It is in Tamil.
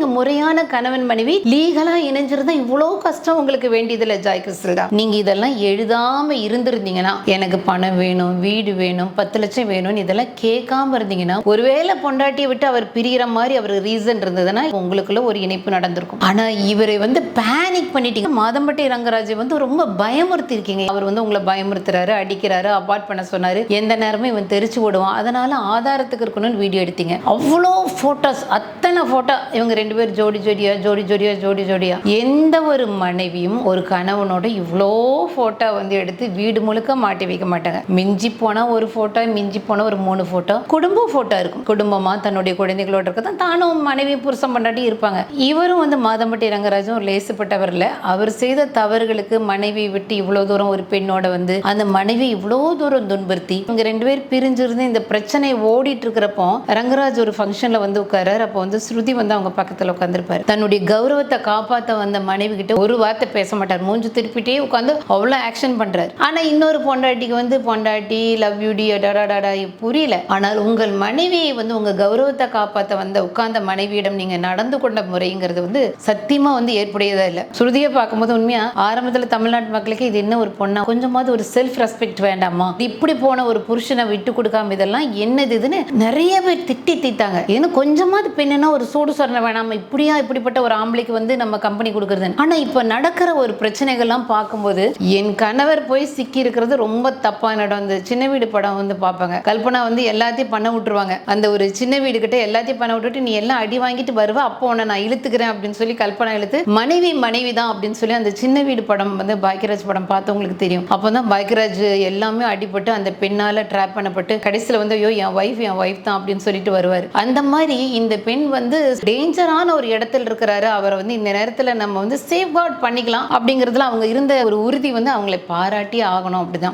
நீங்க முறையான கணவன் மனைவி லீகலா இணைஞ்சிருந்தா இவ்வளவு கஷ்டம் உங்களுக்கு வேண்டியதில்லை ஜாய் கிறிஸ்டல்டா. நீங்க இதெல்லாம் எழுதாம இருந்திருந்தீங்கன்னா எனக்கு பணம் வேணும், வீடு வேணும், 10 லட்சம் வேணும்னு இதெல்லாம் கேட்காம இருந்தீங்கன்னா, ஒருவேளை பொண்டாட்டியை விட்டு அவர் பிரிகிற மாதிரி அவர் ரீசன் இருந்ததுன்னா உங்களுக்குள்ள ஒரு இணைப்பு நடந்திருக்கும். ஆனா இவரை பேனிக் பண்ணிட்டீங்க. மாதம்பட்டி ரங்கராஜை ரொம்ப பயமுறுத்தி இருக்கீங்க. அவர் உங்களை பயமுறுத்துறாரு, அடிக்கிறாரு, அபார்ட் பண்ண சொன்னாரு, எந்த நேரமும் இவன் தெரிச்சு விடுவான், அதனால ஆதாரத்துக்கு இருக்கணும்னு வீடியோ எடுத்தீங்க. அவ்வளோ போட்டோஸ், அத்தனை போட்டோ இவங்க 2 பேர் ஜோடி ஜோடியா எந்த ஒரு மனைவியும் ஒரு கணவனோட இவ்வளோ போட்டோ எடுத்து வீடு முழுக்க மாட்டி வைக்க மாட்டாங்க. மிஞ்சி போனா ஒரு போட்டோ, மிஞ்சி போனா ஒரு 3 போட்டோ குடும்ப போட்டோ இருக்கும். குடும்பமா தன்னுடைய குழந்தைகளோட இருக்கதான் தானும் மனைவி புருஷன் பண்ணாட்டி இருப்பாங்க. இவரும் மாதம்பட்டி ரங்கராஜும் ஒரு லேசுப்பட்டவர் இல்ல. அவர் செய்த தவறுகளுக்கு மனைவி விட்டு இவ்வளவு தூரம் ஒரு பெண்ணோட அந்த மனைவி இவ்வளவு தூரம் துன்புறுத்தி இவங்க 2 பேர் பிரிஞ்சிருந்து இந்த பிரச்சனை ஓடிட்டு இருக்கிறப்போ ரங்கராஜ் ஒரு ஃபங்க்ஷன்ல உட்காராரு. அப்போ ஸ்ருதி அவங்க பக்கத்துல உட்காந்துருப்பாரு. தன்னுடைய கௌரவத்தை காப்பாத்த வந்த மனைவி கிட்ட ஒரு வார்த்தை பேச மாட்டார். மூஞ்சு திருப்பிட்டே உட்காந்து அவ்வளவு ஆக்ஷன் பண்றாரு. ஆனா இன்னொரு பொண்டாட்டிக்கு பொண்டாட்டி லவ் யூ டி டடாடா புரியல. ஆனால் உங்கள் மனைவியை உங்க கௌரவத்தை காப்பாத்த வந்த உட்கார்ந்த மனைவியிடம் நீங்க நடந்து கொண்ட முறைங்கிறது சத்தியமா ஏற்புடையதா இல்ல. ஸ்ருதியை பார்க்கும்போது உண்மையா ஆரம்பத்துல தமிழ்நாட்டு மக்களுக்கு இது என்ன ஒரு பொண்ணா, கொஞ்சமாவது ஒரு செல்ஃப் ரெஸ்பெக்ட் வேண்டாமா, இப்படி போன ஒரு புருஷனை விட்டு கொடுக்காம இதெல்லாம் என்னது இதுன்னு நிறைய பேர் திட்டி தீத்தாங்க. ஏன்னா கொஞ்சமாவது பெண்ணுன்னா ஒரு சூடு சொரண வேணாமா, இப்படிப்பட்ட ஒரு ஆம்பளைக்கு நம்ம கம்பெனி கொடுக்கறது. ஆனா இப்ப நடக்கிற ஒரு பிரச்சனைகள்லாம் பார்க்கும்போது என் கணவர் போய் சிக்கி இருக்கிறது ரொம்ப தப்பான இடம். அந்த சின்ன வீடு படம் பார்ப்பாங்க. கல்பனா எல்லாத்தையும் பண்ண விட்டுருவாங்க. அந்த ஒரு சின்ன வீடு கிட்ட எல்லாத்தையும் பண்ண விட்டுட்டு நீ எல்லாம் அடி வாங்கிட்டு வருவ, அப்போ உன்னை நான் இழுத்துக்கிறேன் அப்படின்னு சொல்லி கல்பனா இழுத்து மனைவி தான் அப்படின்னு சொல்லி அந்த சின்ன வீடு படம் பாக்கியராஜ் படம் பார்த்தவங்களுக்கு தெரியும். அப்போதான் பாக்கியராஜ் எல்லாமே அடிபட்டு அந்த பெண்ணால ட்ராப் பண்ணப்பட்டு கடைசியில் ஐயோ என் ஒய்ஃப் தான் அப்படின்னு சொல்லிட்டு வருவார். அந்த மாதிரி இந்த பெண் டேஞ்சரான ஒரு இடத்துல இருக்கிறாரு. அவரை இந்த நேரத்தில் நம்ம சேஃப் கார்ட் பண்ணிக்கலாம் அப்படிங்கிறதுல அவங்க இருந்த ஒரு உறுதி அவங்களை பாராட்டி ஆகணும். அப்படிதான்